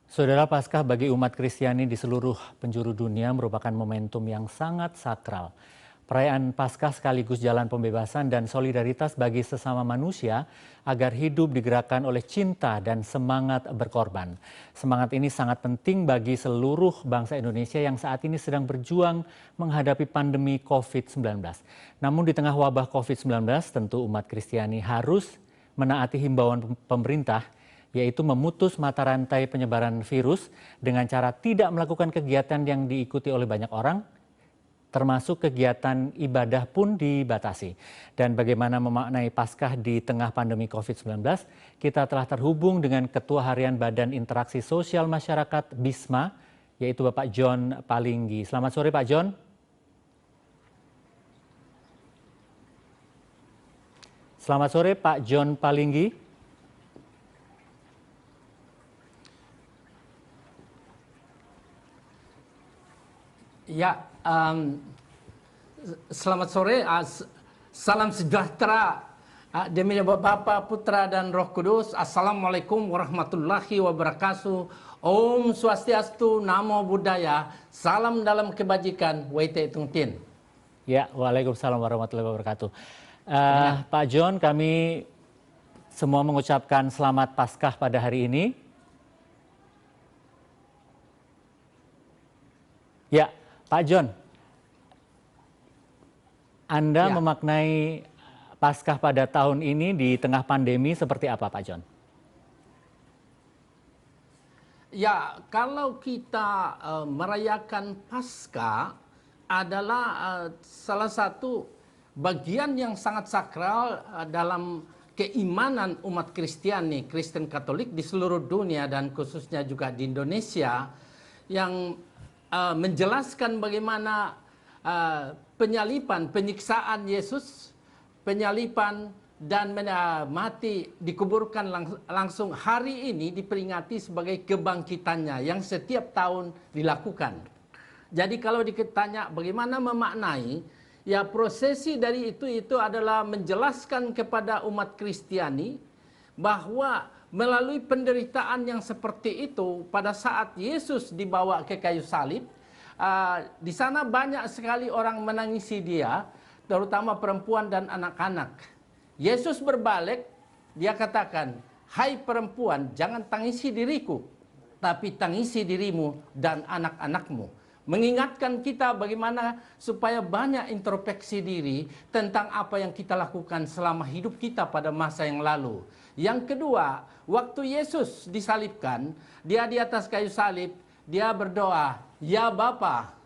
Saudara, Paskah bagi umat Kristiani di seluruh penjuru dunia merupakan momentum yang sangat sakral. Perayaan Paskah sekaligus jalan pembebasan dan solidaritas bagi sesama manusia agar hidup digerakkan oleh cinta dan semangat berkorban. Semangat ini sangat penting bagi seluruh bangsa Indonesia yang saat ini sedang berjuang menghadapi pandemi COVID-19. Namun di tengah wabah COVID-19 tentu umat Kristiani harus menaati himbauan pemerintah, yaitu memutus mata rantai penyebaran virus dengan cara tidak melakukan kegiatan yang diikuti oleh banyak orang, termasuk kegiatan ibadah pun dibatasi. Dan bagaimana memaknai Paskah di tengah pandemi COVID-19, kita telah terhubung dengan Ketua Harian Badan Interaksi Sosial Masyarakat BISMA, yaitu Bapak John Palinggi. Selamat sore Pak John. Selamat sore Pak John Palinggi. Ya, selamat sore. Salam sejahtera demi Bapa, Putra, dan Roh Kudus. Assalamualaikum warahmatullahi wabarakatuh. Om Swastiastu, Namo Buddhaya. Salam dalam kebajikan. Wete Tung Tien. Ya, waalaikumsalam warahmatullahi wabarakatuh. Pak John, kami semua mengucapkan selamat Paskah pada hari ini. Ya, Pak John, Anda memaknai Paskah pada tahun ini di tengah pandemi seperti apa, Pak John? Ya, kalau kita merayakan Paskah adalah salah satu bagian yang sangat sakral dalam keimanan umat Kristiani, Kristen Katolik di seluruh dunia dan khususnya juga di Indonesia, yang menjelaskan bagaimana penyalipan, penyiksaan Yesus, penyalipan dan mati dikuburkan langsung hari ini diperingati sebagai kebangkitannya yang setiap tahun dilakukan. Jadi kalau ditanya bagaimana memaknai, ya prosesi dari itu adalah menjelaskan kepada umat Kristiani bahwa melalui penderitaan yang seperti itu pada saat Yesus dibawa ke kayu salib, di sana banyak sekali orang menangisi dia, terutama perempuan dan anak-anak. Yesus berbalik, dia katakan, "Hai perempuan, jangan tangisi diriku, tapi tangisi dirimu dan anak-anakmu." Mengingatkan kita bagaimana supaya banyak introspeksi diri tentang apa yang kita lakukan selama hidup kita pada masa yang lalu. Yang kedua, waktu Yesus disalibkan, dia di atas kayu salib, dia berdoa, "Ya Bapa,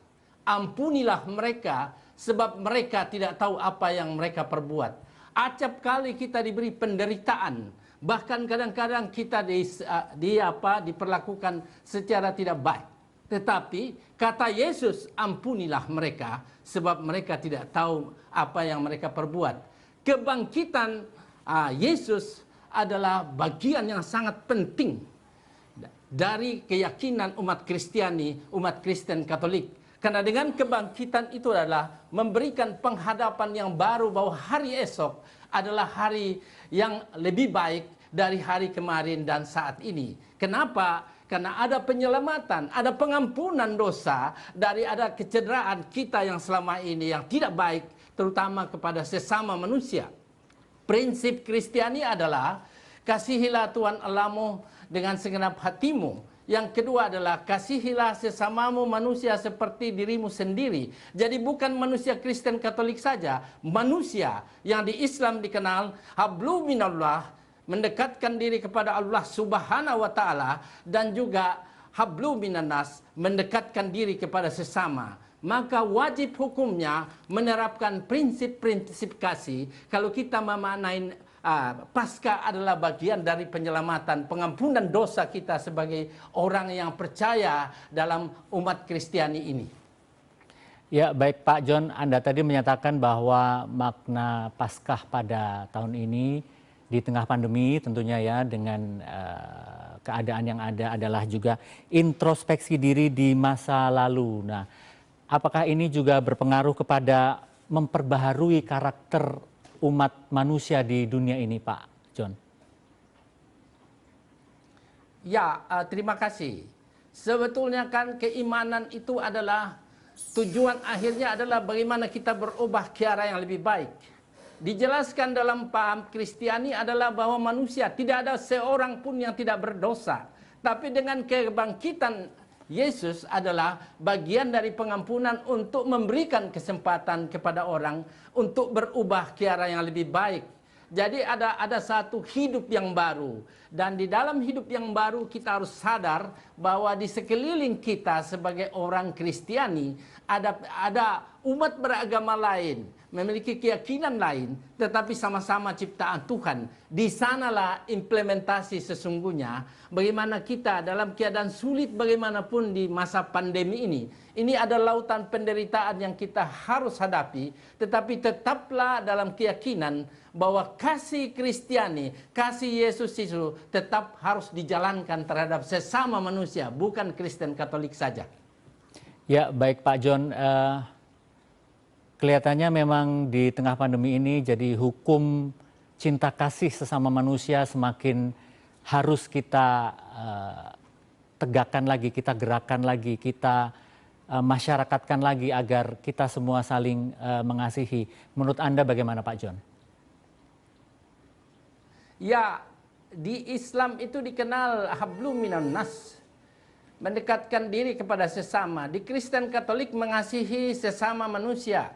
ampunilah mereka sebab mereka tidak tahu apa yang mereka perbuat." Acap kali kita diberi penderitaan, bahkan kadang-kadang kita diperlakukan secara tidak baik. Tetapi kata Yesus, ampunilah mereka sebab mereka tidak tahu apa yang mereka perbuat. Kebangkitan Yesus adalah bagian yang sangat penting dari keyakinan umat Kristiani, umat Kristen Katolik. Karena dengan kebangkitan itu adalah memberikan penghadapan yang baru bahwa hari esok adalah hari yang lebih baik dari hari kemarin dan saat ini. Kenapa? Karena ada penyelamatan, ada pengampunan dosa dari ada kecederaan kita yang selama ini yang tidak baik, terutama kepada sesama manusia. Prinsip Kristiani adalah kasihilah Tuhan Allahmu dengan segenap hatimu. Yang kedua adalah kasihilah sesamamu manusia seperti dirimu sendiri. Jadi bukan manusia Kristen Katolik saja, manusia yang di Islam dikenal hablu minallah, mendekatkan diri kepada Allah Subhanahu wa taala, dan juga hablu minannas, mendekatkan diri kepada sesama. Maka wajib hukumnya menerapkan prinsip-prinsip kasih. Kalau kita memaknai Paskah adalah bagian dari penyelamatan, pengampunan dosa kita sebagai orang yang percaya dalam umat Kristiani ini. Ya, baik Pak John, Anda tadi menyatakan bahwa makna Paskah pada tahun ini di tengah pandemi tentunya ya, dengan keadaan yang ada adalah juga introspeksi diri di masa lalu. Nah, apakah ini juga berpengaruh kepada memperbaharui karakter umat manusia di dunia ini, Pak John? Ya, terima kasih. Sebetulnya kan keimanan itu adalah tujuan akhirnya adalah bagaimana kita berubah ke arah yang lebih baik. Dijelaskan dalam paham Kristiani adalah bahwa manusia tidak ada seorang pun yang tidak berdosa. Tapi dengan kebangkitan Yesus adalah bagian dari pengampunan untuk memberikan kesempatan kepada orang untuk berubah ke arah yang lebih baik. Jadi ada satu hidup yang baru. Dan di dalam hidup yang baru kita harus sadar bahwa di sekeliling kita sebagai orang Kristiani ada umat beragama lain, memiliki keyakinan lain, tetapi sama-sama ciptaan Tuhan. Di sanalah implementasi sesungguhnya bagaimana kita dalam keadaan sulit bagaimanapun di masa pandemi ini. Ini ada lautan penderitaan yang kita harus hadapi, tetapi tetaplah dalam keyakinan bahwa kasih Kristiani, kasih Yesus itu tetap harus dijalankan terhadap sesama manusia, bukan Kristen Katolik saja. Ya, baik Pak John. Kelihatannya memang di tengah pandemi ini jadi hukum cinta kasih sesama manusia semakin harus kita tegakkan lagi, kita gerakan lagi, kita masyarakatkan lagi agar kita semua saling mengasihi. Menurut Anda bagaimana Pak John? Ya, di Islam itu dikenal hablum minan nas, mendekatkan diri kepada sesama. Di Kristen Katolik mengasihi sesama manusia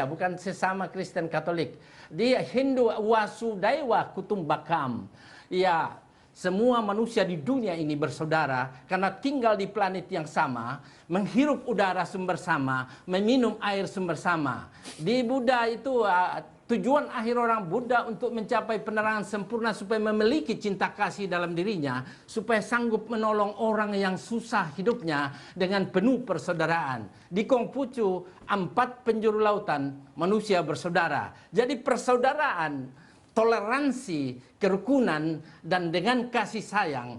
bukan sesama Kristen Katolik. Di Hindu wasudaiwa kutumbakam. Ya, semua manusia di dunia ini bersaudara karena tinggal di planet yang sama, menghirup udara sumber sama, meminum air sumber sama. Di Buddha itu tujuan akhir orang Buddha untuk mencapai penerangan sempurna supaya memiliki cinta kasih dalam dirinya, supaya sanggup menolong orang yang susah hidupnya dengan penuh persaudaraan. Di Konghucu, 4 penjuru lautan manusia bersaudara. Jadi persaudaraan, toleransi, kerukunan, dan dengan kasih sayang,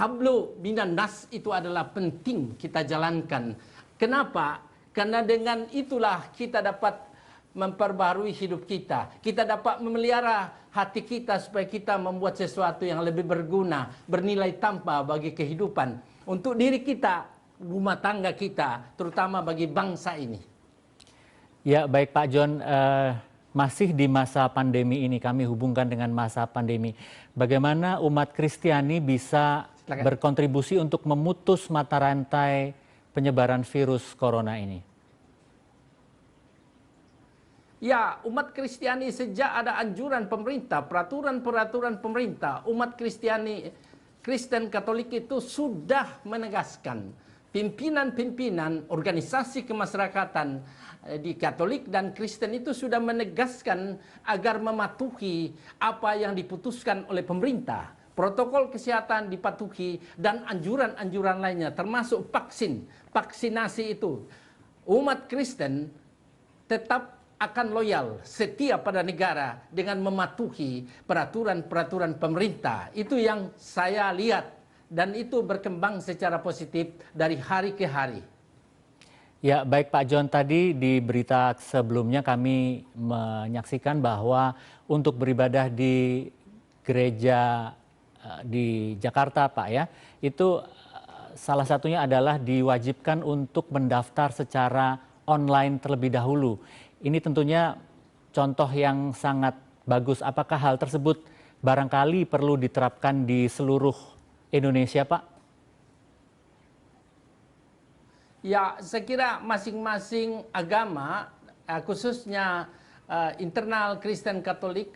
hablu minan nas itu adalah penting kita jalankan. Kenapa? Karena dengan itulah kita dapat memperbarui hidup kita. Kita dapat memelihara hati kita supaya kita membuat sesuatu yang lebih berguna, bernilai tambah bagi kehidupan. Untuk diri kita, rumah tangga kita, terutama bagi bangsa ini. Ya, baik Pak John. Masih di masa pandemi ini, kami hubungkan dengan masa pandemi. Bagaimana umat Kristiani bisa berkontribusi untuk memutus mata rantai penyebaran virus corona ini? Ya, umat Kristiani sejak ada anjuran pemerintah, peraturan-peraturan pemerintah, umat Kristiani, Kristen Katolik itu sudah menegaskan, pimpinan-pimpinan organisasi kemasyarakatan di Katolik dan Kristen itu sudah menegaskan agar mematuhi apa yang diputuskan oleh pemerintah. Protokol kesehatan dipatuhi dan anjuran-anjuran lainnya termasuk vaksinasi itu. Umat Kristen tetap akan loyal, setia pada negara dengan mematuhi peraturan-peraturan pemerintah. Itu yang saya lihat dan itu berkembang secara positif dari hari ke hari. Ya, baik Pak John, tadi di berita sebelumnya kami menyaksikan bahwa untuk beribadah di gereja di Jakarta Pak ya, itu salah satunya adalah diwajibkan untuk mendaftar secara online terlebih dahulu. Ini tentunya contoh yang sangat bagus. Apakah hal tersebut barangkali perlu diterapkan di seluruh Indonesia, Pak? Ya, saya kira masing-masing agama, khususnya internal Kristen Katolik,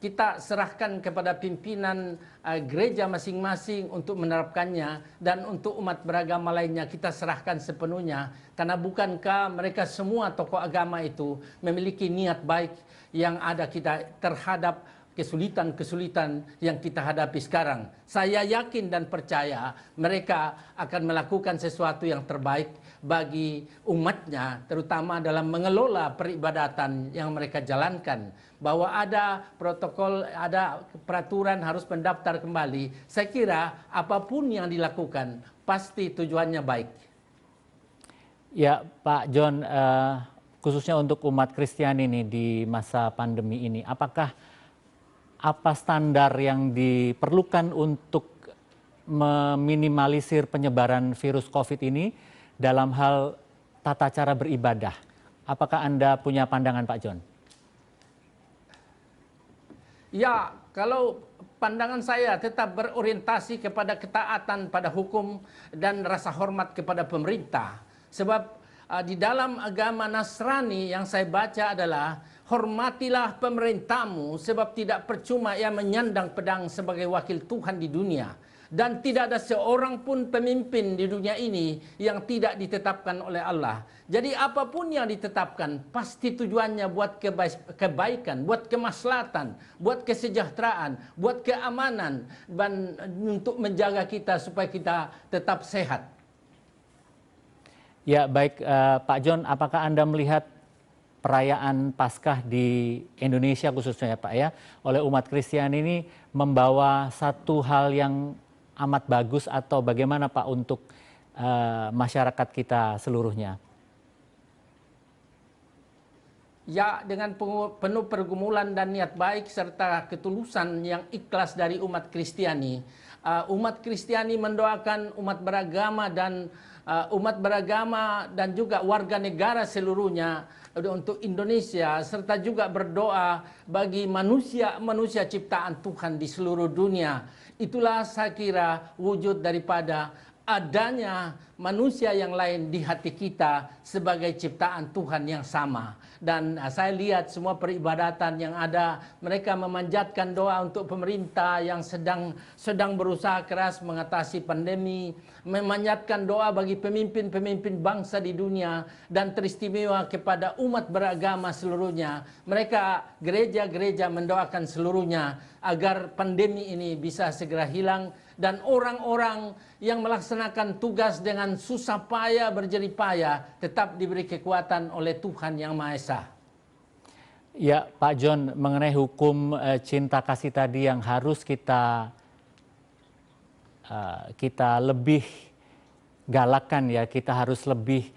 kita serahkan kepada pimpinan gereja masing-masing untuk menerapkannya, dan untuk umat beragama lainnya kita serahkan sepenuhnya, karena bukankah mereka semua tokoh agama itu memiliki niat baik yang ada kita terhadap kesulitan-kesulitan yang kita hadapi sekarang. Saya yakin dan percaya mereka akan melakukan sesuatu yang terbaik bagi umatnya, terutama dalam mengelola peribadatan yang mereka jalankan. Bahwa ada protokol, ada peraturan harus mendaftar kembali. Saya kira apapun yang dilakukan pasti tujuannya baik. Ya Pak John, khususnya untuk umat Kristiani ini di masa pandemi ini, apakah apa standar yang diperlukan untuk meminimalisir penyebaran virus COVID ini dalam hal tata cara beribadah. Apakah Anda punya pandangan, Pak John? Ya, kalau pandangan saya tetap berorientasi kepada ketaatan pada hukum dan rasa hormat kepada pemerintah. Sebab di dalam agama Nasrani yang saya baca adalah hormatilah pemerintahmu sebab tidak percuma ia menyandang pedang sebagai wakil Tuhan di dunia. Dan tidak ada seorang pun pemimpin di dunia ini yang tidak ditetapkan oleh Allah. Jadi apapun yang ditetapkan pasti tujuannya buat kebaikan, buat kemaslahatan, buat kesejahteraan, buat keamanan, dan untuk menjaga kita supaya kita tetap sehat. Ya baik Pak John, apakah Anda melihat perayaan Paskah di Indonesia khususnya ya Pak ya, oleh umat Kristiani ini membawa satu hal yang amat bagus atau bagaimana Pak untuk masyarakat kita seluruhnya? Ya, dengan penuh pergumulan dan niat baik serta ketulusan yang ikhlas dari umat Kristiani. Umat Kristiani mendoakan umat beragama dan juga warga negara seluruhnya untuk Indonesia, serta juga berdoa bagi manusia ciptaan Tuhan di seluruh dunia. Itulah saya kira wujud daripada adanya manusia yang lain di hati kita sebagai ciptaan Tuhan yang sama. Dan saya lihat semua peribadatan yang ada, mereka memanjatkan doa untuk pemerintah yang sedang berusaha keras mengatasi pandemi, memanjatkan doa bagi pemimpin-pemimpin bangsa di dunia, dan teristimewa kepada umat beragama seluruhnya. Mereka gereja-gereja mendoakan seluruhnya agar pandemi ini bisa segera hilang, dan orang-orang yang melaksanakan tugas dengan susah payah berjerih payah tetap diberi kekuatan oleh Tuhan Yang Maha Esa. Ya Pak John, mengenai hukum cinta kasih tadi yang harus kita lebih galakkan ya, kita harus lebih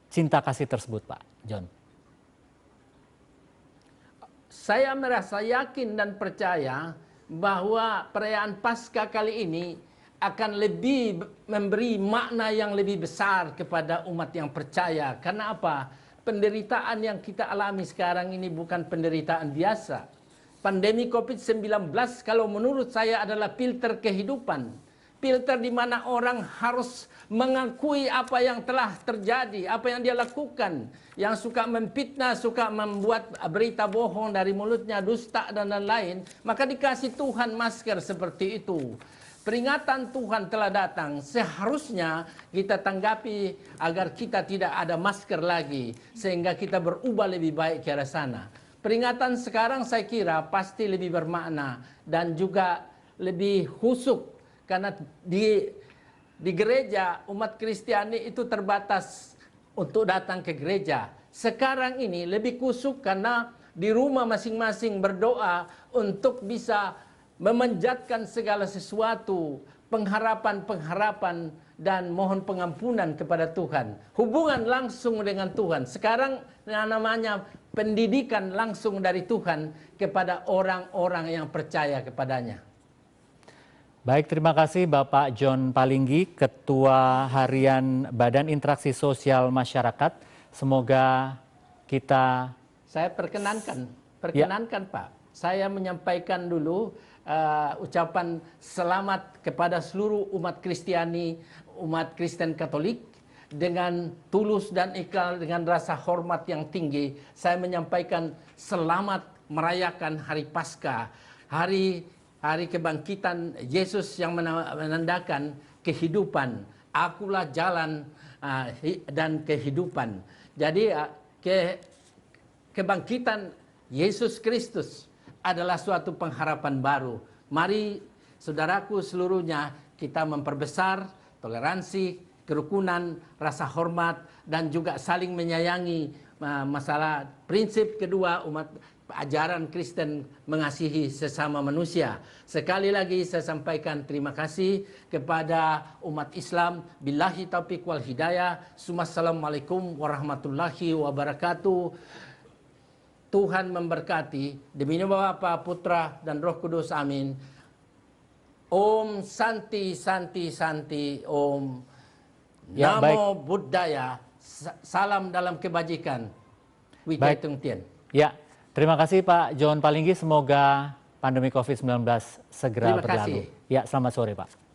cinta kasih tersebut Pak John. Saya merasa yakin dan percaya bahwa perayaan Paskah kali ini akan lebih memberi makna yang lebih besar kepada umat yang percaya. Karena apa? Penderitaan yang kita alami sekarang ini bukan penderitaan biasa. Pandemi COVID-19 kalau menurut saya adalah filter kehidupan. Filter di mana orang harus mengakui apa yang telah terjadi, apa yang dia lakukan. Yang suka memfitnah, suka membuat berita bohong dari mulutnya, dusta dan lain-lain. Maka dikasih Tuhan masker seperti itu. Peringatan Tuhan telah datang, seharusnya kita tanggapi agar kita tidak ada masker lagi. Sehingga kita berubah lebih baik ke arah sana. Peringatan sekarang saya kira pasti lebih bermakna dan juga lebih khusyuk. Karena di gereja umat Kristiani itu terbatas untuk datang ke gereja. Sekarang ini lebih khusyuk karena di rumah masing-masing berdoa untuk bisa memanjatkan segala sesuatu, pengharapan-pengharapan dan mohon pengampunan kepada Tuhan. Hubungan langsung dengan Tuhan. Sekarang namanya pendidikan langsung dari Tuhan kepada orang-orang yang percaya kepadanya. Baik, terima kasih Bapak John Palinggi, Ketua Harian Badan Interaksi Sosial Masyarakat. Semoga kita... Saya perkenankan Pak. Saya menyampaikan dulu ucapan selamat kepada seluruh umat Kristiani, umat Kristen Katolik. Dengan tulus dan ikhlas, dengan rasa hormat yang tinggi, saya menyampaikan selamat merayakan Hari Paskah, Hari kebangkitan Yesus yang menandakan kehidupan. Akulah jalan dan kehidupan. Jadi kebangkitan Yesus Kristus adalah suatu pengharapan baru. Mari saudaraku seluruhnya kita memperbesar toleransi, kerukunan, rasa hormat, dan juga saling menyayangi. Masalah prinsip kedua umat ajaran Kristen mengasihi sesama manusia. Sekali lagi saya sampaikan terima kasih kepada umat Islam. Billahi taufiq wal hidayah. Assalamualaikum warahmatullahi wabarakatuh. Tuhan memberkati. Demi nama Bapa, Putra, dan Roh Kudus. Amin. Om Santi Santi Santi Om. Ya, Namo Buddhaya. Salam dalam kebajikan. Wijaya Tung Tien. Ya, terima kasih Pak John Palinggi. Semoga pandemi COVID-19 segera Terima berlalu. kasih. Ya, selamat sore Pak.